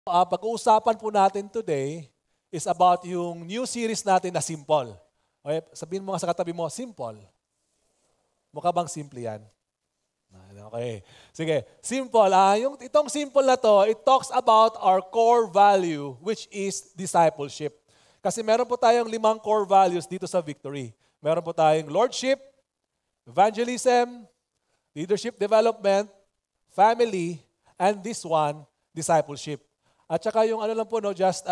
Pag-uusapan po natin today is about yung new series natin na Simple. Okay? Sabihin mo nga sa katabi mo, Simple. Mukha bang simple yan? Okay. Sige, simple. Itong simple na to, it talks about our core value, which is discipleship. Kasi meron po tayong 5 core values dito sa Victory. Meron po tayong lordship, evangelism, leadership development, family, and this one, discipleship. At saka yung ano lang po, just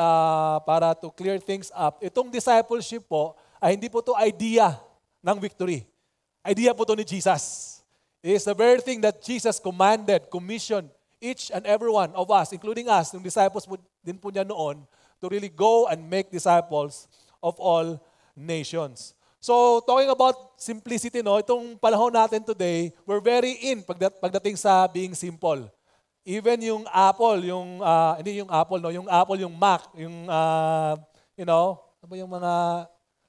para to clear things up, itong discipleship po, ay hindi po to idea ng Victory. Idea po to ni Jesus. It is the very thing that Jesus commanded, commissioned each and every one of us, including us, yung disciples po, din po niya noon, to really go and make disciples of all nations. So, talking about simplicity, itong panahon natin today, we're very in pagdating sa being simple. Even yung Apple, hindi yung Apple, yung Apple, yung Mac, yung, yung mga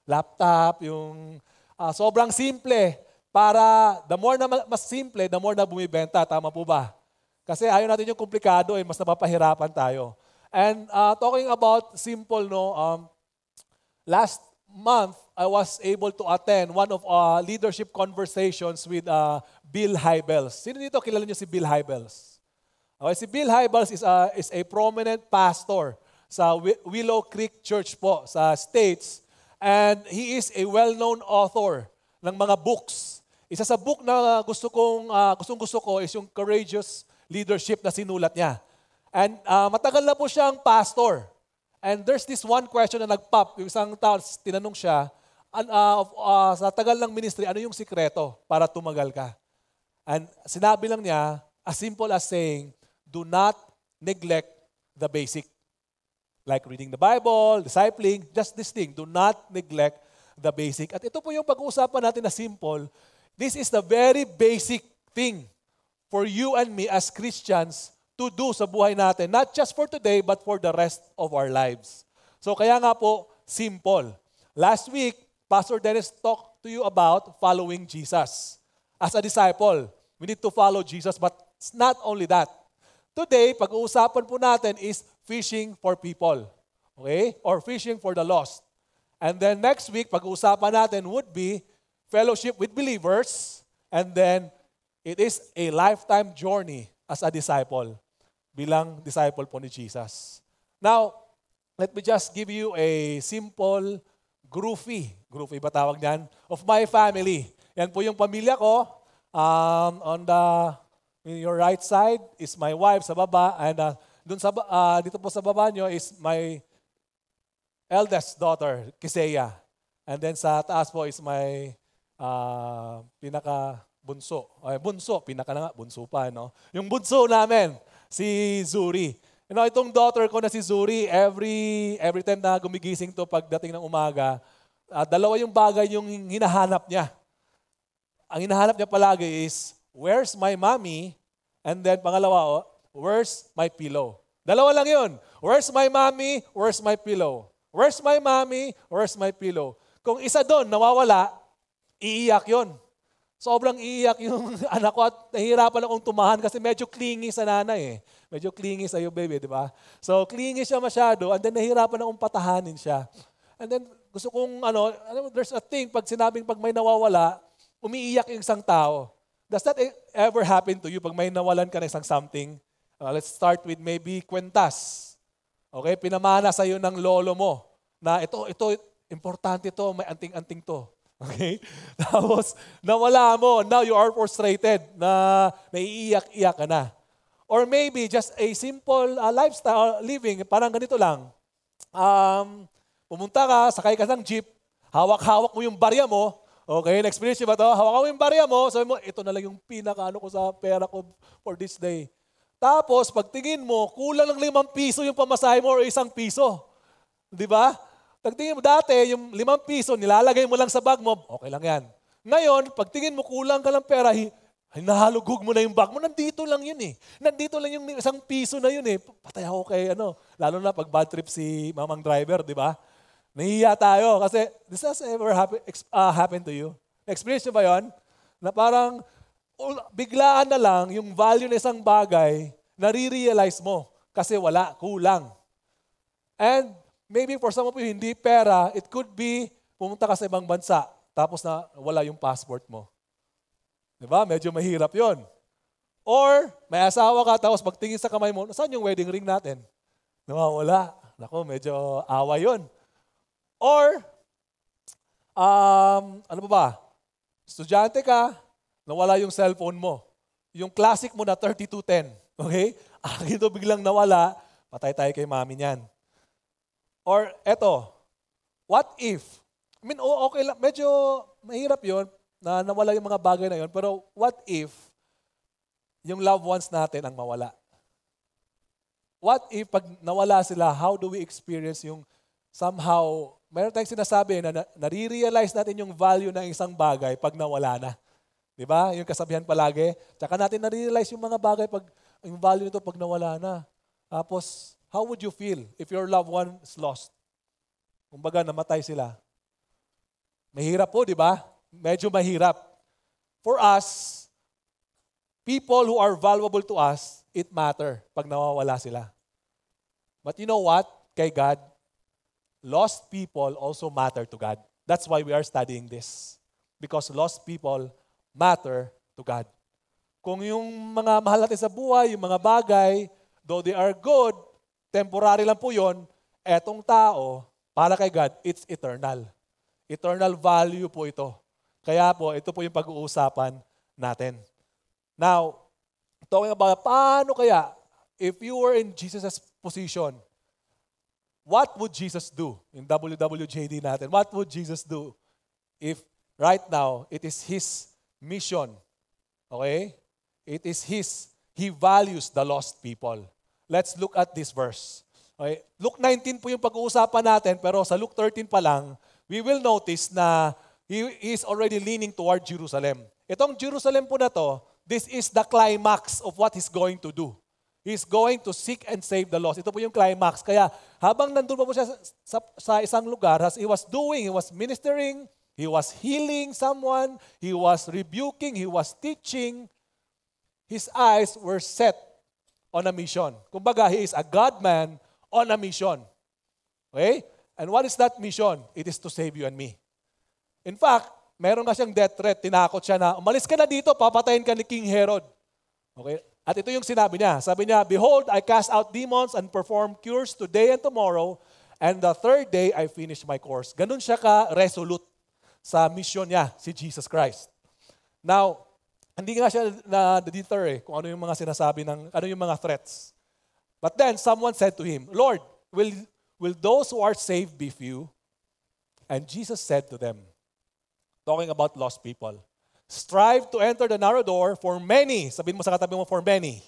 laptop, yung sobrang simple. Para the more na mas simple, the more na bumibenta. Tama po ba? Kasi ayaw natin yung komplikado, mas napapahirapan tayo. And talking about simple, last month, I was able to attend one of leadership conversations with Bill Hybels. Sino dito kilala niyo si Bill Hybels? Okay, si Bill Hybels is a prominent pastor sa Willow Creek Church po sa States. And he is a well-known author ng mga books. Isa sa book na gusto ko is yung Courageous Leadership na sinulat niya. And matagal na po siyang pastor. And there's this one question na nag-pop. Yung isang tao, tinanong siya, sa tagal ng ministry, ano yung sikreto para tumagal ka? And sinabi lang niya, as simple as saying, do not neglect the basic. Like reading the Bible, discipling, just this thing. Do not neglect the basic. At ito po yung pag-uusapan natin na simple. This is the very basic thing for you and me as Christians to do sa buhay natin. Not just for today, but for the rest of our lives. So kaya nga po, simple. Last week, Pastor Dennis talked to you about following Jesus. As a disciple, we need to follow Jesus, but it's not only that. Today, pag-uusapan po natin is fishing for people. Okay? Or fishing for the lost. And then next week, pag-uusapan natin would be fellowship with believers. And then, it is a lifetime journey as a disciple. Bilang disciple po ni Jesus. Now, let me just give you a simple groupie ba tawag niyan? Of my family. Yan po yung pamilya ko. On your right side is my wife sa baba. And dito po sa baba nyo is my eldest daughter, Kiseya. And then sa taas po is my pinaka-bunso. Bunso pa, no? Yung bunso namin, si Zuri. Itong daughter ko na si Zuri, every time na gumigising to pagdating ng umaga, dalawa yung bagay yung hinahanap niya. Ang hinahanap niya palagi is, where's my mommy? And then pangalawa, where's my pillow? Dalawa lang yun. Where's my mommy? Where's my pillow? Where's my mommy? Where's my pillow? Kung isa doon nawawala, iiyak yun. Sobrang iiyak yung anak ko at nahihirapan akong tumahan kasi medyo clingy sa nanay . Medyo clingy sa iyo, baby, di ba? So, clingy siya masyado and then nahihirapan akong patahanin siya. And then, gusto kong, there's a thing, pag may nawawala, umiiyak yung isang tao. Does that ever happen to you pag may nawalan ka ng isang something? Let's start with maybe kwentas. Okay, pinamana sa iyo ng lolo mo na ito, importante to, may anting-anting to. Okay? Tapos, nawala mo. Now you are frustrated na naiiyak-iyak ka na. Or maybe just a simple lifestyle living. Parang ganito lang. Pumunta ka, sakay ka ng jeep, hawak-hawak mo yung barya mo. Okay, na-experience ba ito? Hawak mo yung barya mo, sabi mo, ito na lang yung pinaka ko sa pera ko for this day. Tapos, pagtingin mo, kulang ng 5 piso yung pamasahe mo or 1 piso. Di ba? Pagtingin mo dati, yung 5 piso, nilalagay mo lang sa bag mo, okay lang yan. Ngayon, pagtingin mo, kulang ka ng pera, nahalugog mo na yung bag mo, nandito lang yun . Nandito lang yung 1 piso na yun . Patay ako kay lalo na pag bad trip si mamang driver, di ba? Nahihiya tayo kasi this has ever happened to you? Experience nyo ba yun? Na parang biglaan na lang yung value ng isang bagay, nare-realize mo. Kasi wala, kulang. And maybe for some of you, hindi pera, it could be pumunta ka sa ibang bansa, tapos na wala yung passport mo. Diba? Medyo mahirap yon. Or may asawa ka, tapos pagtingin sa kamay mo, saan yung wedding ring natin? Nawawala. Naku, medyo awa yon. Or, ano ba? Estudyante ka, nawala yung cellphone mo. Yung classic mo na 3210. Okay? Akin to biglang nawala, patay tayo kay mami niyan. Or eto, what if? I mean, okay lang, medyo mahirap yon na nawala yung mga bagay na yon, pero what if yung loved ones natin ang mawala? What if pag nawala sila, how do we experience yung somehow, mayroon tayong sinasabi na nare-realize natin yung value ng isang bagay pag nawala na. Di ba? Yung kasabihan palagi. Tsaka natin nare-realize yung mga bagay pag yung value nito pag nawala na. Tapos, how would you feel if your loved one is lost? Kumbaga, namatay sila. Mahirap po, di ba? Medyo mahirap. For us, people who are valuable to us, it matter pag nawawala sila. But you know what? Kay God, lost people also matter to God. That's why we are studying this. Because lost people matter to God. Kung yung mga mahal natin sa buhay, yung mga bagay, though they are good, temporary lang po yun, etong tao, para kay God, it's eternal. Eternal value po ito. Kaya po, ito po yung pag-uusapan natin. Now, talking about paano kaya, if you were in Jesus' position, what would Jesus do? In WWJD natin, what would Jesus do if right now, it is His mission? Okay? It is He values the lost people. Let's look at this verse. Okay? Luke 19 po yung pag-uusapan natin, pero sa Luke 13 pa lang, we will notice na He is already leaning toward Jerusalem. Itong Jerusalem po na to, this is the climax of what He's going to do. He's going to seek and save the lost. Ito po yung climax. Kaya habang nandun pa po siya sa isang lugar, as He was doing, He was ministering, He was healing someone, He was rebuking, He was teaching, His eyes were set on a mission. Kumbaga, He is a God-man on a mission. Okay? And what is that mission? It is to save you and me. In fact, meron nga siyang death threat. Tinakot siya na, umalis ka na dito, papatayin ka ni King Herod. Okay? At ito yung sinabi niya. Sabi niya, behold, I cast out demons and perform cures today and tomorrow, and the third day I finish my course. Ganun siya ka-resolute sa mission niya, si Jesus Christ. Now, hindi nga siya na-deter kung ano yung mga sinasabi ano yung mga threats. But then, someone said to Him, Lord, will those who are saved be few? And Jesus said to them, talking about lost people, strive to enter the narrow door, for many, sabihin mo sa katabi mo, for many.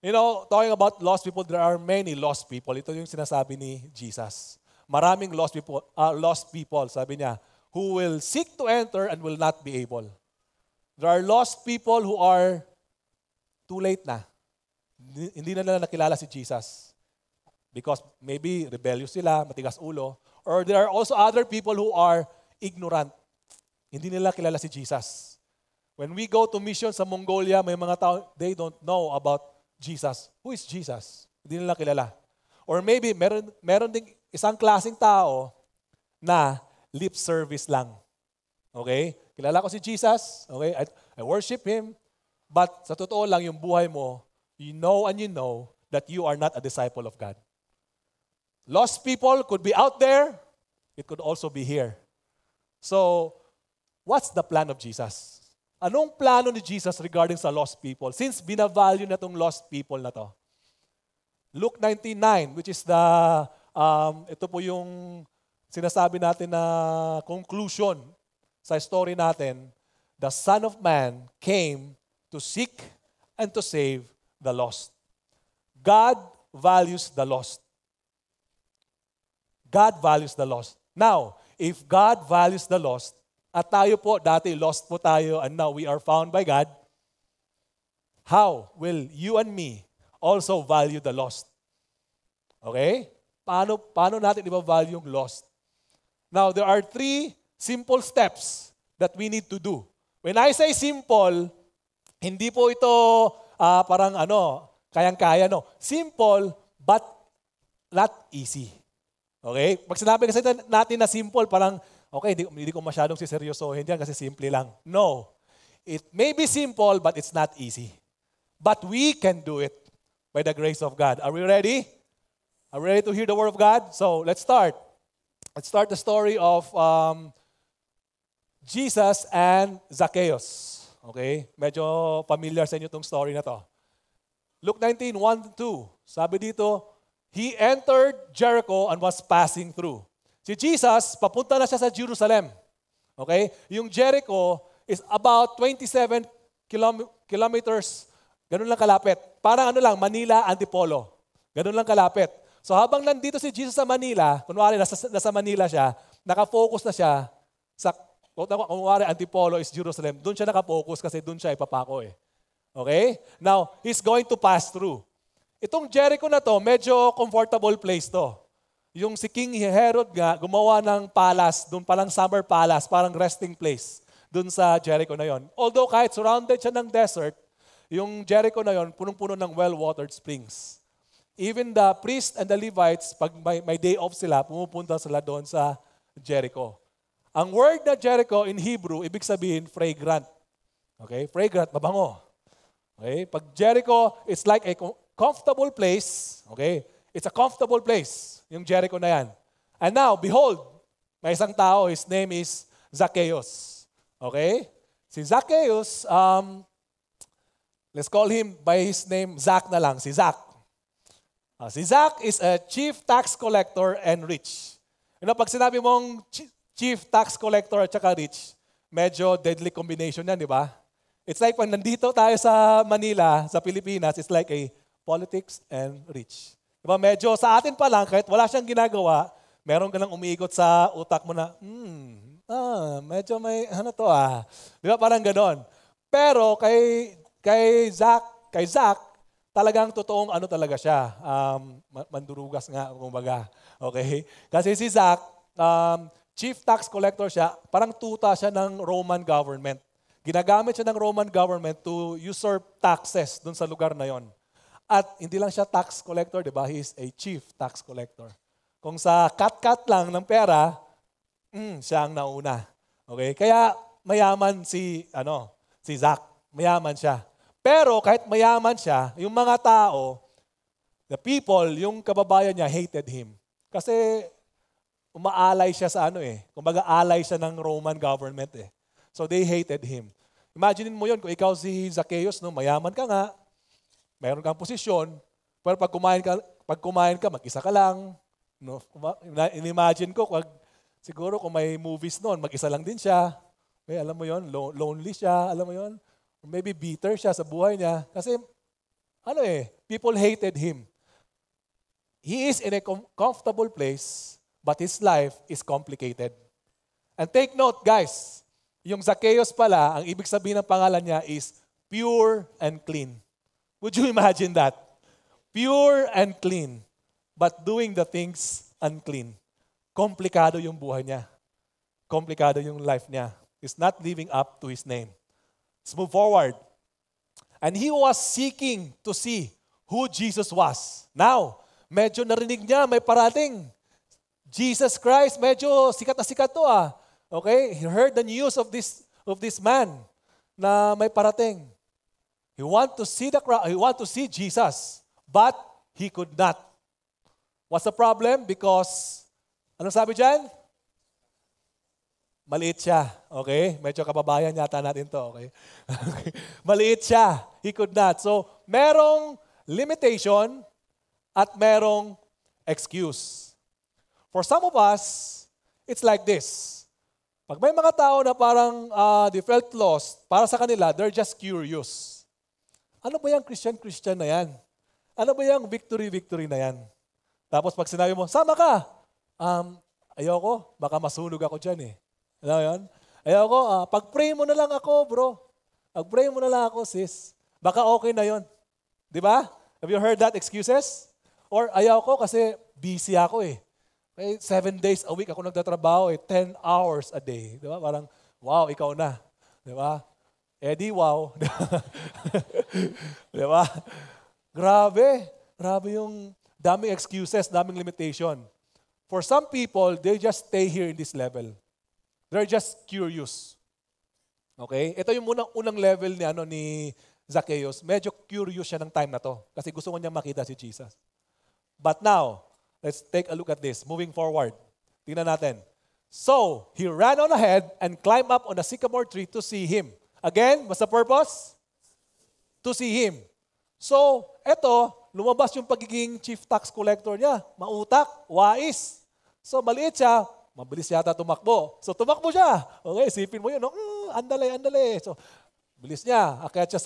You know, talking about lost people, there are many lost people. Ito yung sinasabi ni Jesus. Maraming lost people, sabi niya, who will seek to enter and will not be able. There are lost people who are too late na. Hindi na nila nakilala si Jesus. Because maybe rebellious sila, matigas ulo. Or there are also other people who are ignorant. Hindi nila kilala si Jesus. When we go to mission sa Mongolia, may mga tao, they don't know about Jesus. Who is Jesus? Hindi nila kilala. Or maybe meron ding isang klaseng tao na lip service lang. Okay? Kilala ko si Jesus. Okay? I worship Him. But sa totoo lang, yung buhay mo, you know that you are not a disciple of God. Lost people could be out there. It could also be here. So, what's the plan of Jesus? Anong plano ni Jesus regarding sa lost people? Since binavalue na itong lost people na to. Luke 19:9, which is ito po yung sinasabi natin na conclusion sa story natin. The Son of Man came to seek and to save the lost. God values the lost. God values the lost. Now, if God values the lost, at tayo po, dati lost po tayo, and now we are found by God, how will you and me also value the lost? Okay? Paano natin i-value yung lost? Now, there are 3 simple steps that we need to do. When I say simple, hindi po ito parang Kayang-kaya, no? Simple, but not easy. Okay? Pag sinabi kasi natin na simple, parang, okay, hindi ko masyadong siseryosohin yan kasi simple lang. No. It may be simple, but it's not easy. But we can do it by the grace of God. Are we ready? Are we ready to hear the word of God? So, let's start. Let's start the story of Jesus and Zacchaeus. Okay? Medyo familiar sa inyo itong story na to. Luke 19, 1-2. Sabi dito, He entered Jericho and was passing through. Si Jesus, papunta na siya sa Jerusalem. Okay? Yung Jericho is about 27 kilometers. Ganun lang kalapit. Parang Manila, Antipolo. Ganun lang kalapit. So habang nandito si Jesus sa Manila, kunwari nasa Manila siya, nakafocus na siya sa, kunwari Antipolo is Jerusalem, doon siya nakafocus kasi doon siya ipapako eh. Okay? Now, he's going to pass through. Itong Jericho na to, medyo comfortable place to. Yung si King Herod nga, gumawa ng palace, doon palang summer palace, parang resting place, doon sa Jericho na yon. Although kahit surrounded siya ng desert, yung Jericho na yon, punong-puno ng well-watered springs. Even the priests and the Levites, pag may day off sila, pumupunta sila doon sa Jericho. Ang word na Jericho in Hebrew, ibig sabihin fragrant. Okay? Fragrant, mabango. Okay? Pag Jericho, it's like a comfortable place. Okay? It's a comfortable place, yung Jericho na yan. And now, behold, may isang tao, his name is Zacchaeus. Okay? Si Zacchaeus, let's call him by his name, Zach na lang, si Zach. Si Zach is a chief tax collector and rich. Pag sinabi mong chief tax collector at saka rich, medyo deadly combination yan, di ba? It's like pag nandito tayo sa Manila, sa Pilipinas, it's like a politics and rich. Diba? Medyo sa atin pa lang, kahit wala siyang ginagawa, meron ka nang umiikot sa utak mo na, medyo may, Diba? Parang ganon. Pero kay Zach, talagang totoong talaga siya. Mandurugas nga, kumbaga. Okay? Kasi si Zach, chief tax collector siya, parang tuta siya ng Roman government. Ginagamit siya ng Roman government to usurp taxes dun sa lugar na yon. At hindi lang siya tax collector, di ba? He is a chief tax collector. Kung sa cut-cut lang ng pera, siya ang nauna. Okay? Kaya mayaman si Zach. Mayaman siya. Pero kahit mayaman siya, yung mga tao, the people, yung kababayan niya, hated him. Kasi umaalay siya sa kumbaga alay siya ng Roman government eh. So they hated him. Imagine mo yun, kung ikaw si Zacchaeus, mayaman ka nga, mayroon kang posisyon, pero pag kumain ka, mag-isa ka lang. Imagine ko, siguro kung may movies noon, mag-isa lang din siya. Alam mo yun, lonely siya, alam mo yun. Maybe bitter siya sa buhay niya. Kasi, people hated him. He is in a comfortable place, but his life is complicated. And take note, guys, yung Zacchaeus pala, ang ibig sabihin ng pangalan niya is pure and clean. Would you imagine that? Pure and clean, but doing the things unclean. Komplikado yung buhay niya. Komplikado yung life niya. He's not living up to his name. Let's move forward. And he was seeking to see who Jesus was. Now, medyo narinig niya, may parating. Jesus Christ, medyo sikat na sikat to Okay? He heard the news of this man na may parating. He want to see he want to see Jesus, but he could not. What's the problem? Because, ano sabi dyan? Maliit siya. Okay? Medyo kababayan yata natin to. Okay? Maliit siya. He could not. So, merong limitation at merong excuse. For some of us, it's like this. Pag may mga tao na parang they felt lost, para sa kanila, they're just curious. Ano ba yung Christian na yan? Ano ba yung victory na yan? Tapos pag sinabi mo, sama ka. Ayoko, baka masunog ako dyan eh. Alam mo yun? Ayoko, pag-pray mo na lang ako, bro. Pag-pray mo na lang ako, sis. Baka okay na yon. Di ba? Have you heard that excuses? Or ayoko kasi busy ako eh. 7 days a week ako nagtatrabaho 10 hours a day. Di ba? Parang, wow, ikaw na. Di ba? Eddie, wow. Di ba? Grabe. Grabe yung daming excuses, daming limitation. For some people, they just stay here in this level. They're just curious. Okay? Ito yung unang level ni Zacchaeus. Medyo curious siya ng time na to kasi gusto niya makita si Jesus. But now, let's take a look at this. Moving forward. Tingnan natin. So, he ran on ahead and climbed up on a sycamore tree to see him. Again, what's the purpose? To see him. So, eto, lumabas yung pagiging chief tax collector niya. Mautak, wais. So, maliit siya, mabilis yata tumakbo. So, tumakbo siya. Okay, isipin mo yun. No? Andale. So, bilis niya. Akyat siya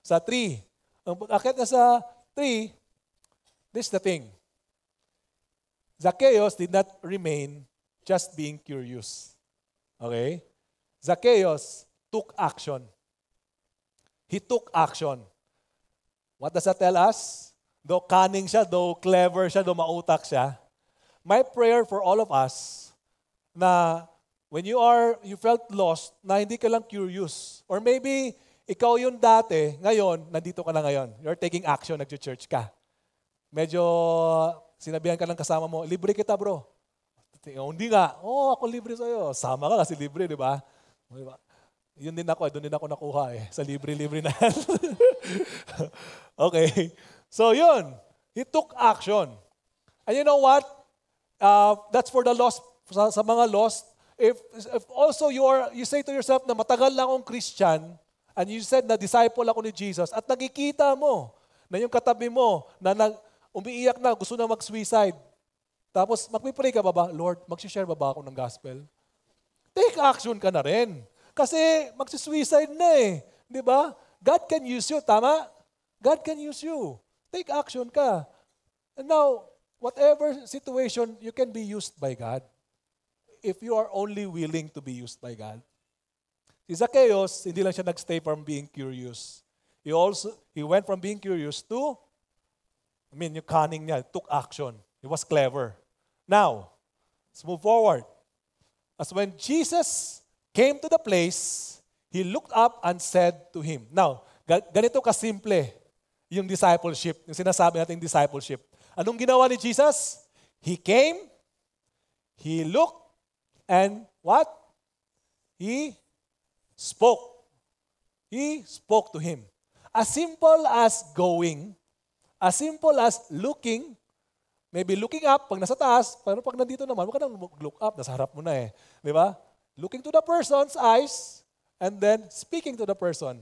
sa tree. Akyat niya sa tree, this is the thing. Zacchaeus did not remain just being curious. Okay? Zacchaeus took action. He took action. What does that tell us? Though cunning siya, though clever siya, though mautak siya, my prayer for all of us na when you felt lost, na hindi ka lang curious. Or maybe ikaw yun dati, ngayon, nandito ka na ngayon. You're taking action, nag-church ka. Medyo sinabihan ka ng kasama mo, libre kita bro. Hindi nga, ako libre sa'yo. Sama ka kasi libre, di ba? Yun din ako, doon din ako nakuha sa libre-libre na yan. Okay. So yun, he took action. And you know what? That's for the lost, sa mga lost. If also you say to yourself na matagal na akong Christian, and you said na disciple ako ni Jesus, at nakikita mo na yung katabi mo na umiiyak na, gusto na mag-suicide. Tapos magpipray ka ba? Lord, mag-share ba ako ng gospel? Take action ka na rin. Kasi magsi-suicide na Di ba? God can use you, tama? God can use you. Take action ka. And now, whatever situation, you can be used by God. If you are only willing to be used by God. Si Zacchaeus, hindi lang siya nagstay from being curious. He went from being curious to, yung cunning niya, took action. He was clever. Now, let's move forward. As when Jesus came to the place, he looked up and said to him. Now, ganito kasimple yung discipleship, yung sinasabi natin discipleship. Anong ginawa ni Jesus? He came, he looked, and what? He spoke. He spoke to him. As simple as going, as simple as looking, maybe looking up pag nasa taas, pero pag nandito naman, huwag ka nang look up, nasa harap mo na Di ba? Looking to the person's eyes, and then speaking to the person.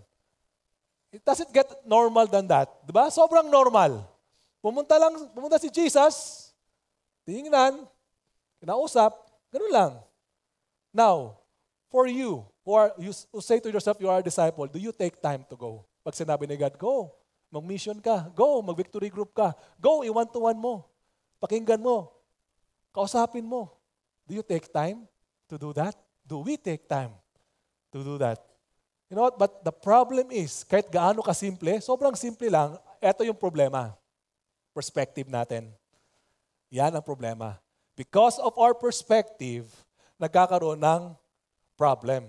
It doesn't get normal than that. Di ba? Sobrang normal. Pumunta si Jesus, tingnan, kinausap, ganun lang. Now, for you who say to yourself you are a disciple, do you take time to go? Pag sinabi ni God, go. Mag-mission ka. Go. Mag-victory group ka. Go. I-one-to-one mo. Pakinggan mo. Kausapin mo. Do you take time to do that? Do we take time to do that? You know what? But the problem is, kahit gaano kasimple, sobrang simple lang, eto yung problema. Perspective natin. Yan ang problema. Because of our perspective, nagkakaroon ng problem.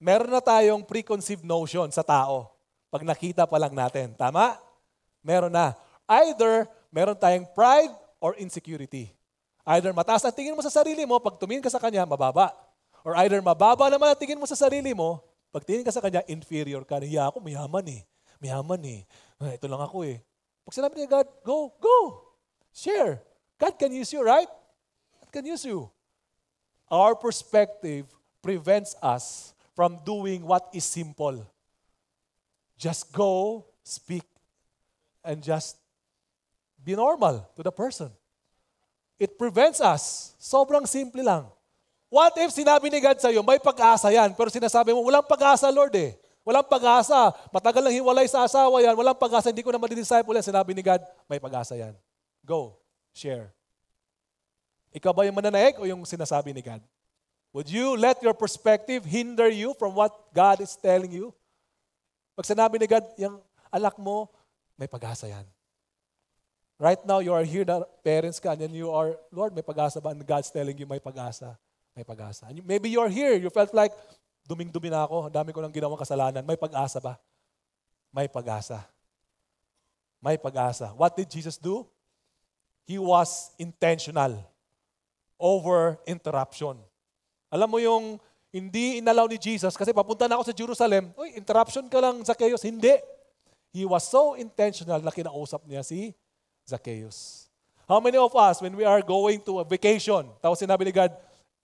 Meron na tayong preconceived notion sa tao pag nakita pa lang natin. Tama? Meron na. Either meron tayong pride or insecurity. Either mataas ang tingin mo sa sarili mo, pag tumingin ka sa kanya, mababa. Or either mababa naman ang tingin mo sa sarili mo, pag tingin ka sa kanya, inferior ka. Hiya ako, mayaman Mayaman ito lang ako Pag sinabi ni God, go, go. Share. God can use you, right? God can use you. Our perspective prevents us from doing what is simple. Just go, speak, and just be normal to the person. It prevents us. Sobrang simple lang. What if sinabi ni God sa'yo, may pag-asa yan, pero sinasabi mo, walang pag-asa, Lord Walang pag-asa. Matagal lang hiwalay sa asawa yan. Walang pag-asa. Hindi ko na madidisciple yan. Sinabi ni God, may pag-asa yan. Go. Share. Ikaw ba yung mananaig o yung sinasabi ni God? Would you let your perspective hinder you from what God is telling you? Pag sinabi ni God, yung alak mo, may pag-asa yan. Right now, you are here, parents ka, and then you are, Lord, may pag-asa ba? And God's telling you, may pag-asa. May pag-asa. And maybe you are here, you felt like, duming-dumi na ako, ang dami ko nang ginawang kasalanan. May pag-asa ba? May pag-asa. may pag-asa. What did Jesus do? He was intentional over interruption. Alam mo yung hindi inalaw ni Jesus kasi papunta na ako sa Jerusalem. Uy, interruption ka lang, Zacchaeus. Hindi. He was so intentional na kinausap niya si Zacchaeus. How many of us, when we are going to a vacation, tapos sinabi ni God,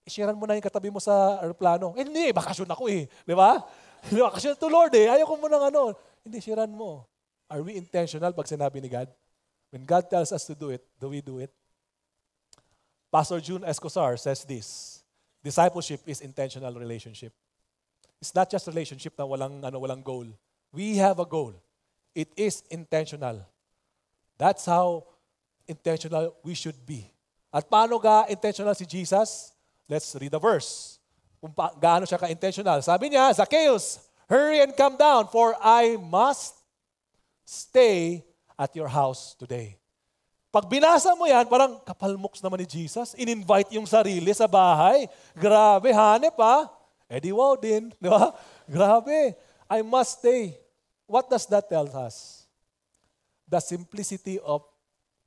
sharean mo na yung katabi mo sa aeroplano. Eh, hindi, bakasyon ako eh. Di ba? Bakasyon to Lord eh. Ayaw ko mo ng ano. Hindi, sharean mo. Are we intentional pag sinabi ni God? When God tells us to do it, do we do it? Pastor June Escosar says this, discipleship is intentional relationship. It's not just relationship na walang goal. We have a goal. It is intentional. That's how intentional we should be. At paano intentional si Jesus? Let's read the verse. Kung gaano siya ka-intentional. Sabi niya, Zacchaeus, hurry and come down, for I must stay at your house today. Pag binasa mo yan, parang kapalmoks naman ni Jesus. In-invite yung sarili sa bahay. Grabe, hanep ha. Di wow din. Di ba? Grabe. I must stay. What does that tell us? The simplicity of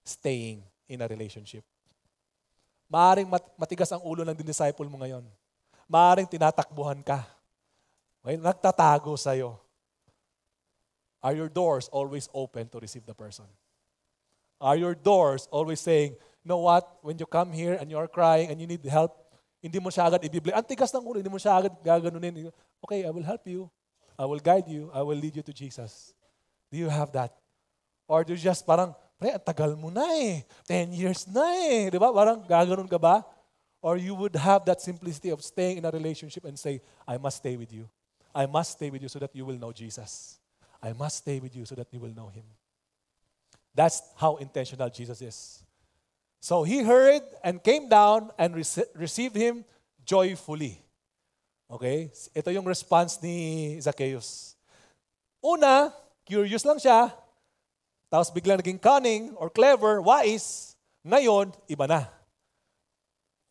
staying in a relationship. Maaring matigas ang ulo ng disciple mo ngayon. Maaring tinatakbuhan ka. Okay? Nagtatago sa'yo. Are your doors always open to receive the person? Are your doors always saying, you know what, when you come here and you're crying and you need help, hindi mo siya agad ibibigay. Ang tigas ng ulo, hindi mo siya agad gaganunin. Okay, I will help you. I will guide you. I will lead you to Jesus. Do you have that? Or do you just parang, pre, ang tagal mo na eh. 10 years na eh. Di ba? Parang gaganon ka ba? Or you would have that simplicity of staying in a relationship and say, I must stay with you. I must stay with you so that you will know Jesus. I must stay with you so that you will know Him. That's how intentional Jesus is. So he hurried and came down and received him joyfully. Okay? Ito yung response ni Zacchaeus. Una, curious lang siya. Tapos biglang naging cunning or clever, wise. Ngayon, iba na.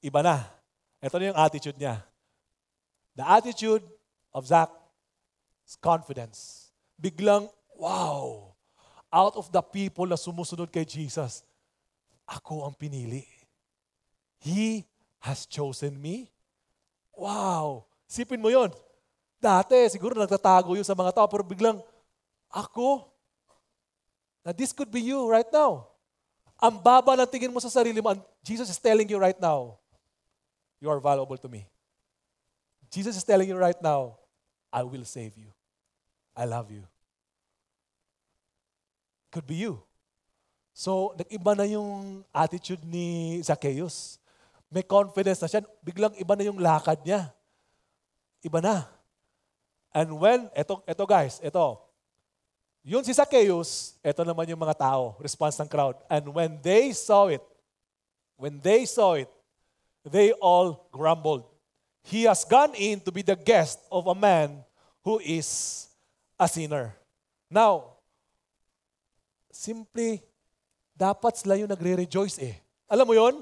Iba na. Ito na yung attitude niya. The attitude of Zach is confidence. Biglang, wow! Out of the people na sumusunod kay Jesus, ako ang pinili. He has chosen me. Wow! Sipin mo yon. Dati, siguro nagtatago yun sa mga tao, pero biglang, ako, na this could be you right now. Ang baba ng tingin mo sa sarili mo, Jesus is telling you right now, you are valuable to me. Jesus is telling you right now, I will save you. I love you. Could be you. So, nag-iba na yung attitude ni Zacchaeus. May confidence na siya. Biglang iba na yung lakad niya. Iba na. And when, eto guys, yun si Zacchaeus, eto naman yung mga tao, response ng crowd. And when they saw it, they all grumbled. He has gone in to be the guest of a man who is a sinner. Now, simply, dapat sila yung nagre-rejoice eh. Alam mo yon?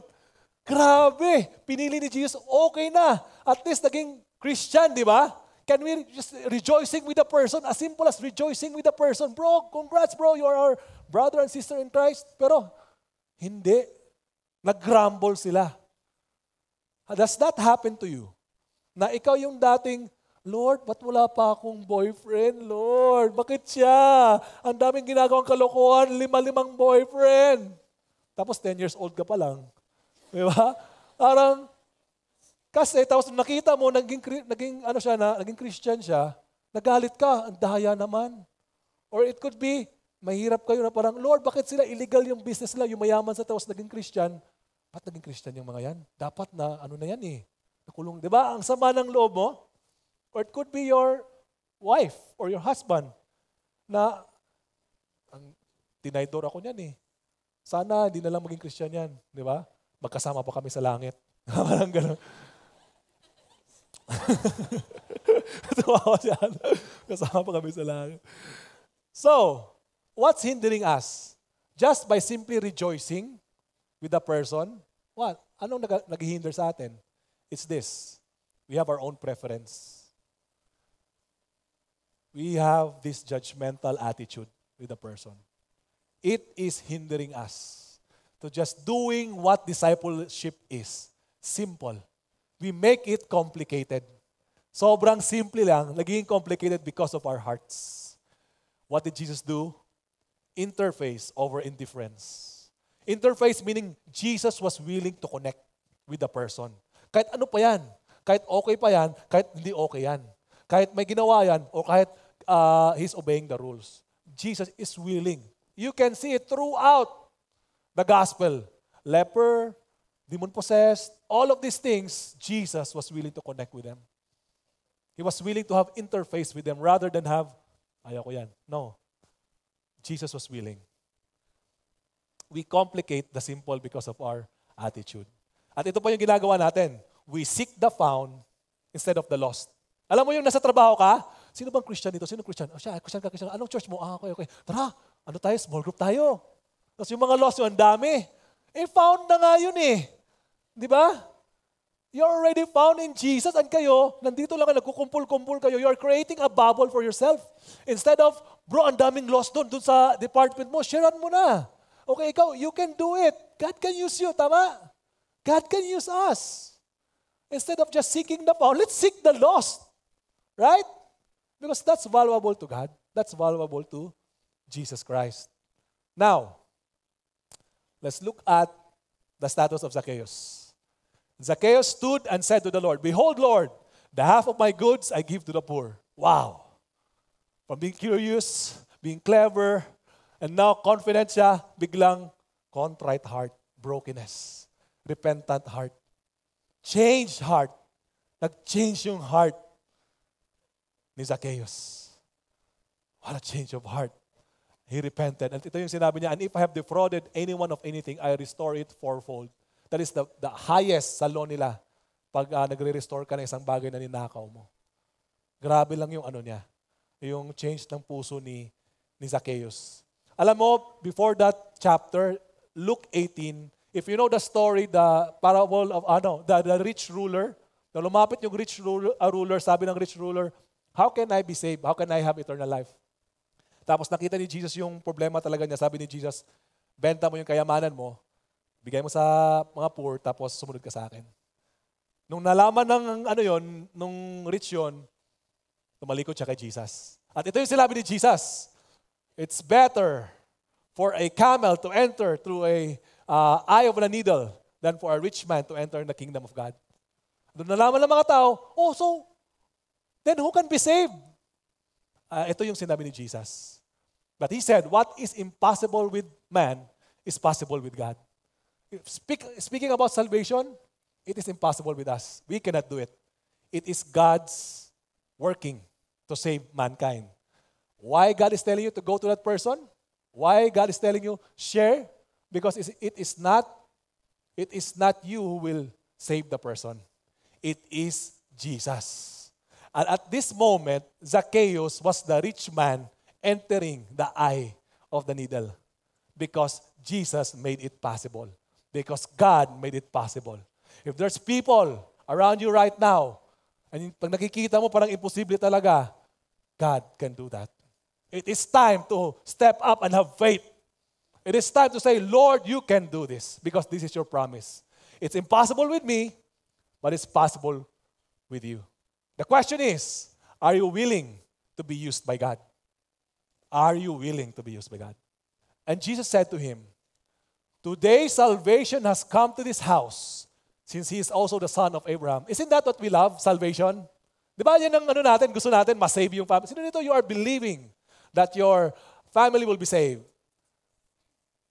Grabe! Pinili ni Jesus, okay na. At least naging Christian, di ba? Can we just rejoicing with the person? As simple as rejoicing with the person. Bro, congrats bro, you are our brother and sister in Christ. Pero, hindi. Nag-grumble sila. Does that happen to you? Na ikaw yung dating, Lord, ba't wala pa akong boyfriend? Lord, bakit siya? Ang daming ginagawang kalokohan, 5 boyfriend. Tapos 10 years old ka pa lang. Di ba? Parang, kasi tapos nakita mo, naging Christian siya, nagalit ka, ang daya naman. Or it could be, mahirap kayo na parang, Lord, bakit sila illegal yung business nila, yung mayaman sa tapos naging Christian? Ba't naging Christian yung mga yan? Dapat na, na yan eh. Nakulong, di ba? Ang sama ng loob mo. Or it could be your wife or your husband na tinaydor ako niyan eh. Sana hindi na lang maging Christian yan. Di ba? Magkasama pa kami sa langit. Parang gano'n. Tumawa siya. Kasama pa kami sa langit. So, what's hindering us? Just by simply rejoicing with the person, what? Anong nag-hinder sa atin? It's this. We have our own preference. We have this judgmental attitude with the person. it is hindering us to just doing what discipleship is. Simple. We make it complicated. Sobrang simple lang, naging complicated because of our hearts. What did Jesus do? Interface over indifference. Interface meaning Jesus was willing to connect with the person. Kahit ano pa yan, kahit okay pa yan, kahit hindi okay yan. Kahit may ginawa yan, o kahit he's obeying the rules. Jesus is willing. You can see it throughout the gospel. Leper, demon-possessed, all of these things, Jesus was willing to connect with them. He was willing to have interface with them rather than have, ayaw ko yan. No. Jesus was willing. We complicate the simple because of our attitude. At ito pa yung ginagawa natin. We seek the found instead of the lost. Alam mo yung nasa trabaho ka? Sino bang Christian dito? Sino Christian? Oh, siya, Christian ka, Christian. Anong church mo? Okay. Tara, ano tayo? Small group tayo. Tapos yung mga lost yun, ang dami. Found na nga yun eh. Di ba? You're already found in Jesus and kayo, nandito lang kayo, nagkukumpul-kumpul kayo. You're creating a bubble for yourself. Instead of, bro, ang daming lost doon sa department mo, sharean mo na. Okay, ikaw, you can do it. God can use you, tama? God can use us. Instead of just seeking the found, let's seek the lost. Right? Because that's valuable to God. That's valuable to Jesus Christ. Now, let's look at the status of Zacchaeus. Zacchaeus stood and said to the Lord, "Behold, Lord, the half of my goods I give to the poor." Wow. From being curious, being clever, and now confident siya, biglang contrite heart, brokenness, repentant heart, changed heart. Nag-change yung heart ni Zacchaeus. What a change of heart. He repented. And ito yung sinabi niya, "And if I have defrauded anyone of anything, I restore it fourfold." That is the highest sa law nila pag nagre-restore ka ng isang bagay na ninakaw mo. Grabe lang yung ano niya, yung change ng puso ni Zacchaeus. Alam mo, before that chapter, Luke 18, if you know the story, the parable of the rich ruler, na lumapit yung rich ruler, sabi ng rich ruler, "How can I be saved? How can I have eternal life?" Tapos nakita ni Jesus yung problema talaga niya. Sabi ni Jesus, "Benta mo yung kayamanan mo, bigay mo sa mga poor, tapos sumunod ka sa akin." Nung nalaman ng nung rich yon, tumalikod siya kay Jesus. At ito yung sinabi ni Jesus, "It's better for a camel to enter through a eye of a needle than for a rich man to enter in the kingdom of God." Doon nalaman ng mga tao, so then who can be saved? Ito yung sinabi ni Jesus. But he said, what is impossible with man is possible with God. Speaking about salvation, it is impossible with us. We cannot do it. It is God's working to save mankind. Why God is telling you to go to that person? Why God is telling you share? Because it is not you who will save the person. It is Jesus. And at this moment, Zacchaeus was the rich man entering the eye of the needle because Jesus made it possible. Because God made it possible. If there's people around you right now, and pag nakikita mo parang imposible talaga, God can do that. It is time to step up and have faith. It is time to say, "Lord, you can do this because this is your promise. It's impossible with me, but it's possible with you." The question is, are you willing to be used by God? Are you willing to be used by God? And Jesus said to him, "Today salvation has come to this house, since he is also the son of Abraham." Isn't that what we love, salvation? Di ba yan ang natin, gusto natin, masave yung family. Sino nito, you are believing that your family will be saved.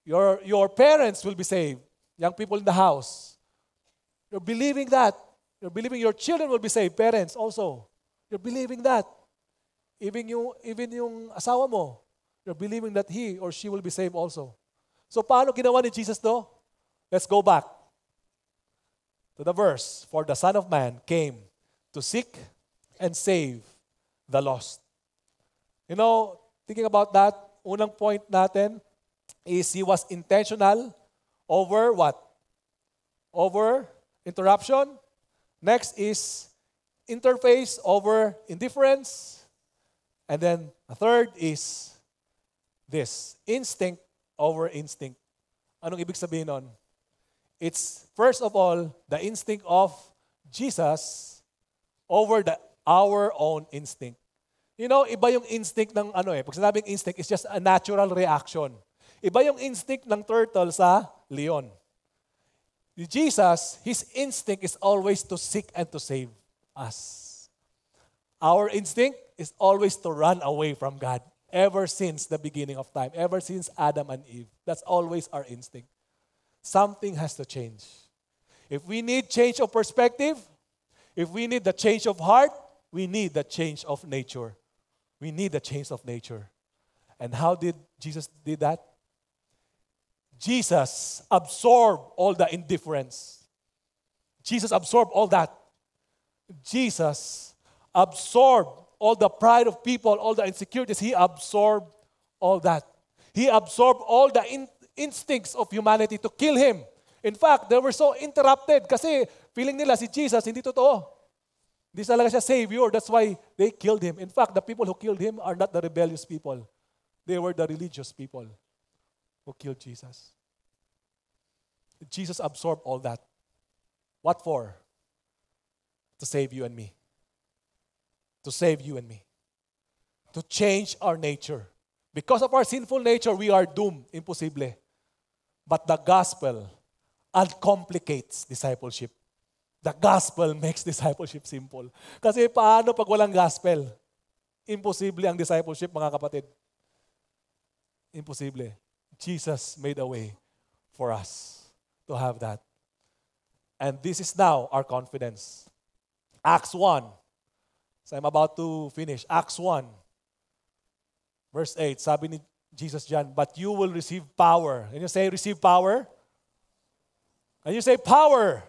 Your parents will be saved. Young people in the house. You're believing that. You're believing your children will be saved. Parents also. You're believing that. Even yung asawa mo, you're believing that he or she will be saved also. So paano ginawa ni Jesus to? Let's go back to the verse. "For the Son of Man came to seek and save the lost." You know, thinking about that, unang point natin is he was intentional over what? Over interruption. Next is interface over indifference. And then a third is this, instinct over instinct. Anong ibig sabihin nun? It's, first of all, the instinct of Jesus over our own instinct. You know, iba yung instinct ng pag sinabing instinct, it's just a natural reaction. Iba yung instinct ng turtle sa leon. Jesus, his instinct is always to seek and to save us. Our instinct is always to run away from God. Ever since the beginning of time, ever since Adam and Eve. That's always our instinct. Something has to change. If we need change of perspective, if we need the change of heart, we need the change of nature. We need the change of nature. And how did Jesus did that? Jesus absorbed all the indifference. Jesus absorbed all that. Jesus absorbed all the pride of people, all the insecurities. He absorbed all that. He absorbed all the instincts of humanity to kill him. In fact, they were so interrupted kasi feeling nila si Jesus hindi totoo. Hindi talaga siya Savior. That's why they killed him. In fact, the people who killed him are not the rebellious people. They were the religious people who killed Jesus. Jesus absorbed all that. What for? To save you and me. To save you and me. To change our nature. Because of our sinful nature, we are doomed. Imposible. But the gospel uncomplicates discipleship. The gospel makes discipleship simple. Kasi paano pag walang gospel? Imposible ang discipleship, mga kapatid. Imposible. Jesus made a way for us to have that. And this is now our confidence. Acts 1. So I'm about to finish. Acts 1. Verse 8. Sabi ni Jesus dyan, but you will receive power. Can you say, receive power? Can you say, power?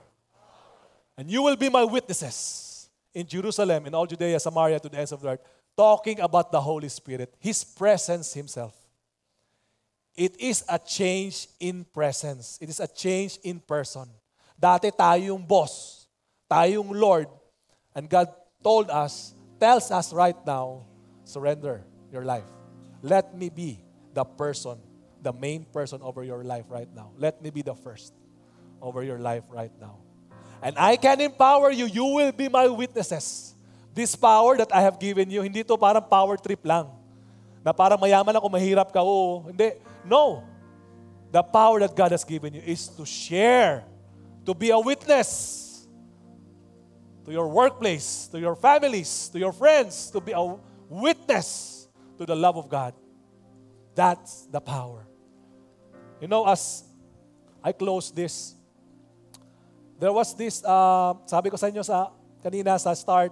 And you will be my witnesses in Jerusalem, in all Judea, Samaria, to the ends of the earth. Talking about the Holy Spirit, His presence Himself. It is a change in presence. It is a change in person. Dati tayong boss, tayong Lord, and God tells us right now, surrender your life. Let me be the person, the main person over your life right now. Let me be the first over your life right now. And I can empower you. You will be my witnesses. This power that I have given you, hindi to parang power trip lang. Na parang mayaman ako, mahirap ka, oo. Hindi. No. The power that God has given you is to share, to be a witness to your workplace, to your families, to your friends, to be a witness to the love of God. That's the power. You know, as I close this, there was this, sabi ko sa inyo kanina sa start,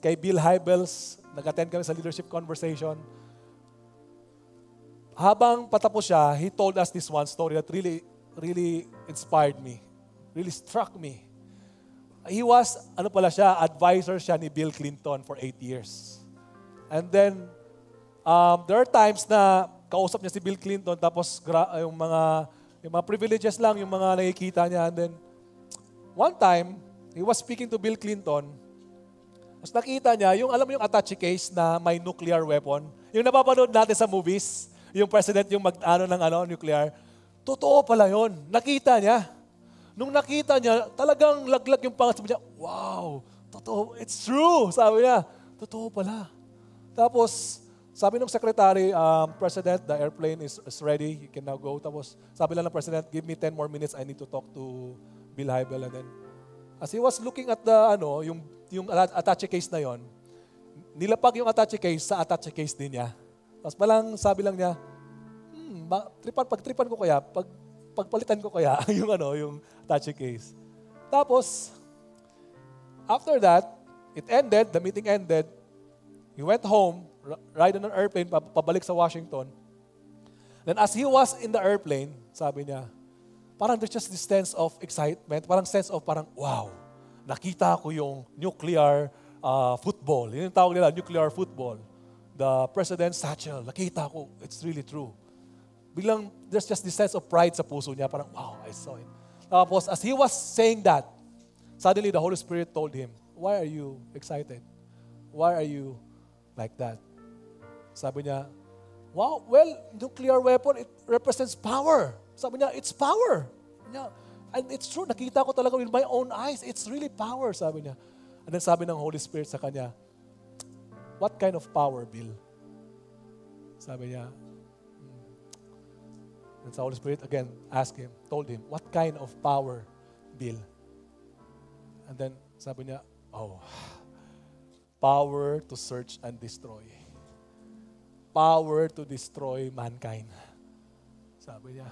kay Bill Hybels, nag-attend kami sa leadership conversation. Habang patapos siya, he told us this one story that really inspired me, really struck me. He was, advisor siya ni Bill Clinton for 8 years. And then, there are times na kausap niya si Bill Clinton, tapos yung mga privileges lang, yung mga nakikita niya. And then, one time, he was speaking to Bill Clinton, tapos nakita niya, alam mo yung attache case na may nuclear weapon, yung napapanood natin sa movies, yung president yung nuclear, totoo pala yun. Nakita niya. Nung nakita niya, talagang laglag yung pangat niya. Wow, totoo, it's true. Sabi niya, totoo pala. Tapos, sabi ng secretary, President, the airplane is ready. You can now go. Tapos, sabi lang ng President, give me 10 more minutes. I need to talk to Bill Hybel. And then, as he was looking at yung attache case na yon, nilapag yung attache case sa attache case din niya. Tapos palang sabi lang niya, pagtripan ko kaya, pagpalitan ko kaya yung attache case. Tapos, after that, it ended, the meeting ended, he went home, ride on an airplane, pabalik sa Washington. Then as he was in the airplane, sabi niya, parang there's just this sense of excitement, parang sense of wow, nakita ko yung nuclear football. Yun yung tawag nila, nuclear football. The president's satchel, nakita ko, it's really true. Biglang, there's just this sense of pride sa puso niya, parang, wow, I saw it. Tapos, as he was saying that, suddenly the Holy Spirit told him, why are you excited? Why are you like that? Sabi niya, Wow, well, nuclear weapon, it represents power. Sabi niya, it's power. Sabi niya, and it's true, nakita ko talaga with my own eyes. It's really power, sabi niya. And then sabi ng Holy Spirit sa kanya, what kind of power, Bill? Sabi niya, and the Holy Spirit again told him, what kind of power, Bill? And then sabi niya, power to search and destroy. Power to destroy mankind. Sabi niya.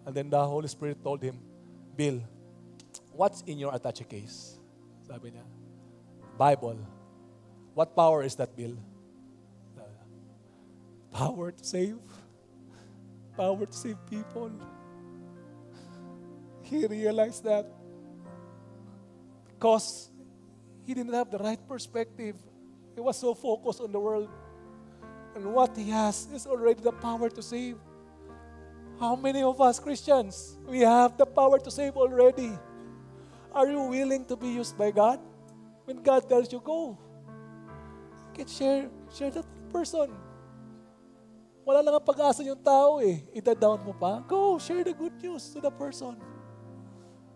And then the Holy Spirit told him, Bill, what's in your attache case? Sabi niya, Bible. What power is that, Bill? Power to save. Power to save people. He realized that because he didn't have the right perspective. He was so focused on the world. And what he has is already the power to save. How many of us Christians, we have the power to save already? Are you willing to be used by God? When God tells you, go. You can share that person. Wala lang ang pag-asa yung tao eh. Ida-down mo pa. Go, share the good news to the person.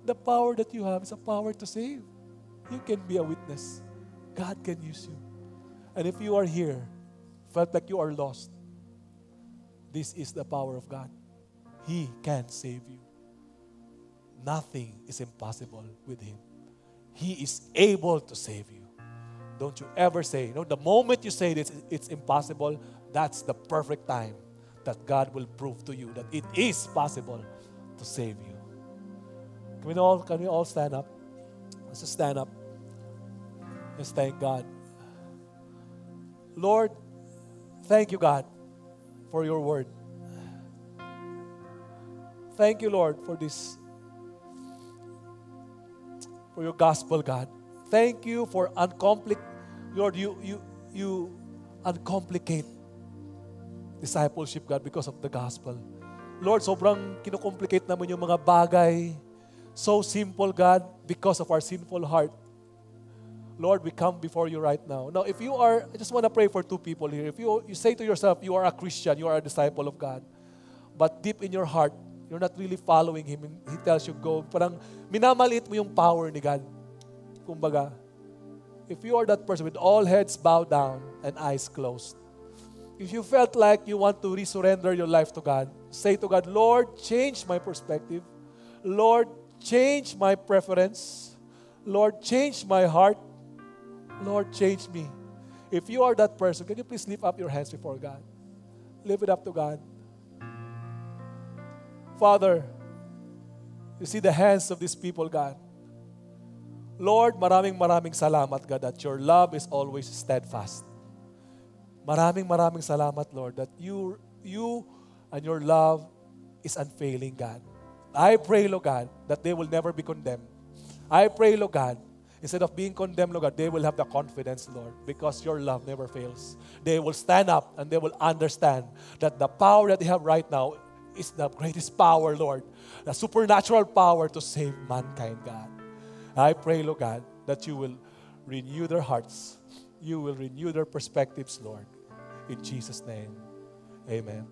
The power that you have is a power to save. You can be a witness. God can use you. And if you are here, felt like you are lost, this is the power of God. He can save you. Nothing is impossible with Him. He is able to save you. Don't you ever say, the moment you say this, it's impossible, that's the perfect time that God will prove to you that it is possible to save you. Can we all stand up? Let's just stand up. Let's thank God. Lord, thank you, God, for your word. Thank you, Lord, for this, for your gospel, God. Thank you for Lord, you uncomplicate discipleship, God, because of the gospel. Lord, sobrang kinukomplicate naman yung mga bagay. So simple, God, because of our sinful heart. Lord, we come before you right now. Now, if you are, I just want to pray for two people here. If you say to yourself, you are a Christian, you are a disciple of God, but deep in your heart, you're not really following Him, and He tells you, go. Parang minamaliit mo yung power ni God. Kumbaga, if you are that person with all heads bowed down and eyes closed, if you felt like you want to resurrender your life to God, say to God, Lord, change my perspective. Lord, change my preference. Lord, change my heart. Lord, change me. If you are that person, can you please lift up your hands before God? Lift it up to God. Father, you see the hands of these people, God. Lord, maraming salamat, God, that your love is always steadfast. Maraming salamat, Lord, that you and your love is unfailing, God. I pray, Lord God, that they will never be condemned. I pray, Lord God, instead of being condemned, Lord God, they will have the confidence, Lord, because your love never fails. They will stand up and they will understand that the power that they have right now is the greatest power, Lord, the supernatural power to save mankind, God. I pray, Lord God, that you will renew their hearts. You will renew their perspectives, Lord. In Jesus' name, amen.